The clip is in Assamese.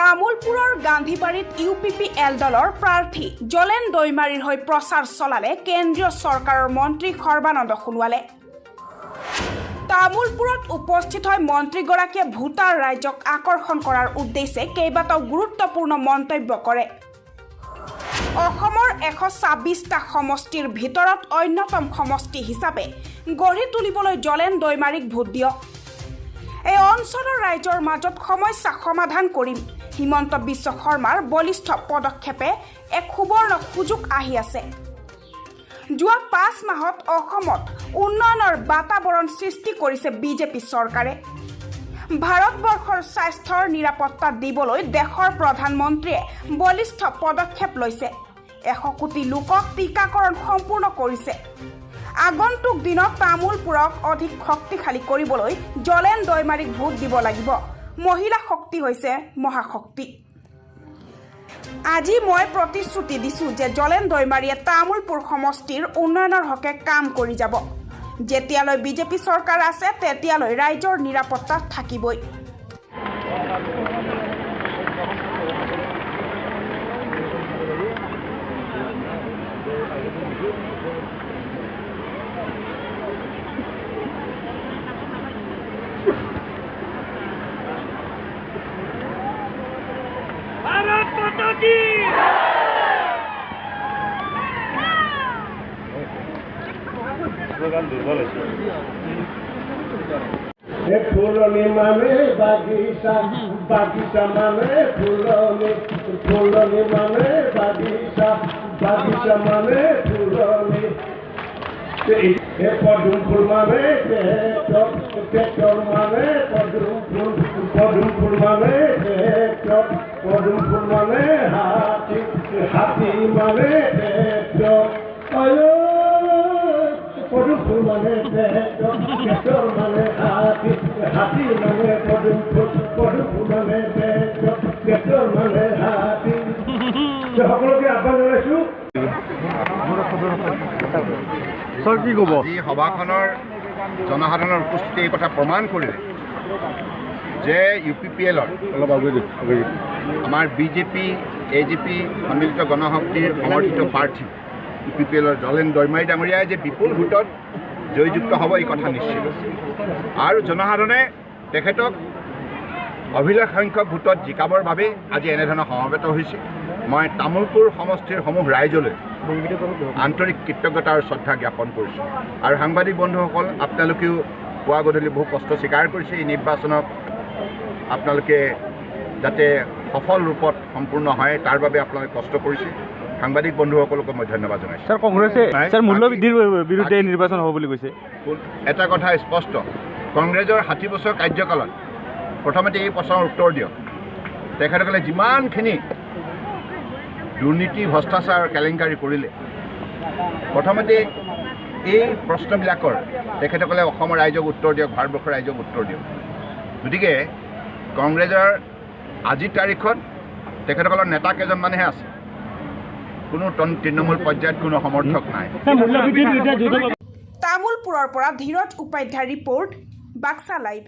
তামুলপুৰৰ গান্ধীবাৰীত UPPL দলৰ প্ৰাৰ্থী জলেন দৈমাৰীৰ হৈ প্ৰচাৰ চলালে কেন্দ্ৰীয় চৰকাৰৰ মন্ত্ৰী সৰ্বানন্দ সোণোৱালে। তামুলপুৰত উপস্থিত হৈ মন্ত্ৰীগৰাকীয়ে ভোটাৰ ৰাইজক আকৰ্ষণ কৰাৰ উদ্দেশ্যে কেইবাটাও গুৰুত্বপূৰ্ণ মন্তব্য কৰে। অসমৰ 126টা সমষ্টিৰ ভিতৰত অন্যতম সমষ্টি হিচাপে গঢ়ি তুলিবলৈ জলেন দৈমাৰীক ভোট দিয়ক। এই অঞ্চলৰ ৰাইজৰ মাজত সমস্যা সমাধান কৰিম। হিমন্ত বিশ্ব শৰ্মাৰ বলিষ্ঠ পদক্ষেপে এক সুবৰ্ণ সুযোগ আহি আছে। যোৱা 5 মাহত অসমত উন্নয়নৰ বাতাবৰণ সৃষ্টি কৰিছে বিজেপি চৰকাৰে। ভাৰতবৰ্ষৰ স্বাস্থ্যৰ নিৰাপত্তা দিবলৈ দেশৰ প্ৰধানমন্ত্ৰীয়ে বলিষ্ঠ পদক্ষেপ লৈছে। 100 কোটি লোকক টিকাকৰণ সম্পূৰ্ণ কৰিছে। আগন্তুক দিনত তামুলপুৰক অধিক শক্তিশালী কৰিবলৈ জলেন দৈমাৰীক ভোট দিব লাগিব। মহিলা শক্তি হৈছে মহাশক্তি। আজি মই প্ৰতিশ্ৰুতি দিছোঁ যে জলেন দৈমাৰীয়ে তামুলপুৰ সমষ্টিৰ উন্নয়নৰ হকে কাম কৰি যাব। যেতিয়ালৈ বিজেপি চৰকাৰ আছে তেতিয়ালৈ ৰাইজৰ নিৰাপত্তা থাকিবই। भारत माता की फूलोनी माने बागीचा बागीचा माने फूलोनी फूलोनी माने बागीचा बागीचा माने फूलोनी पदुम फूल माने ट्रैक्टर माने पदुम फूल माने ट्रैक्टर पदुम फूल माने हाथी हाथी माने ट्रैक्टर आयो पदुम फूल माने ट्रैक्टर माने हाथी हाथी माने पदुम फूल माने ट्रैक्टर माने हाथी সকলোকে আহ্বান জনাইছোঁ। আজি সভাখনৰ জনসাধাৰণৰ উপস্থিতি এই কথা প্ৰমাণ কৰিলে যে UPPLৰ আমাৰ বিজেপি AJP সন্মিলিত গণশক্তিৰ সমৰ্থিত প্ৰাৰ্থী UPPLৰ জলেন দৈমাৰী ডাঙৰীয়াই যে বিপুল ভোটত জয়যুক্ত হ'ব এই কথা নিশ্চিত। আৰু জনসাধাৰণে তেখেতক অভিলেখ সংখ্যক ভোটত জিকাবৰ বাবে আজি এনেধৰণৰ সমবেত হৈছে। মই তামুলপুৰ সমষ্টিৰ সমূহ ৰাইজলৈ আন্তৰিক কৃতজ্ঞতা আৰু শ্ৰদ্ধা জ্ঞাপন কৰিছোঁ। আৰু সাংবাদিক বন্ধুসকল, আপোনালোকেও পুৱা গধূলি বহু কষ্ট স্বীকাৰ কৰিছে। এই নিৰ্বাচনক আপোনালোকে যাতে সফল ৰূপত সম্পূৰ্ণ হয় তাৰ বাবে আপোনালোকে কষ্ট কৰিছে। সাংবাদিক বন্ধুসকলকো মই ধন্যবাদ জনাইছোঁ। স্যাৰ, কংগ্ৰেছে মূল্যবৃদ্ধিৰ বিৰুদ্ধে নিৰ্বাচন হ'ব বুলি কৈছে। এটা কথা স্পষ্ট, কংগ্ৰেছৰ 60 বছৰ কাৰ্যকালত প্ৰথমতে এই প্ৰশ্নৰ উত্তৰ দিয়ক। তেখেতসকলে যিমানখিনি দুৰ্নীতি ভ্ৰষ্টাচাৰ কেলেংকাৰী কৰিলে, প্ৰথমতে এই প্ৰশ্নবিলাকৰ তেখেতসকলে অসমৰ ৰাইজক উত্তৰ দিয়ক, ভাৰতবৰ্ষৰ ৰাইজক উত্তৰ দিয়ক। গতিকে কংগ্ৰেছৰ আজিৰ তাৰিখত তেখেতসকলৰ নেতা কেইজনমানহে আছে, কোনো তৃণমূল পৰ্যায়ত কোনো সমৰ্থক নাই। তামুলপুৰৰ পৰা ধীৰজ উপাধ্যায়ৰ ৰিপৰ্ট, বাক্সা লাইভ।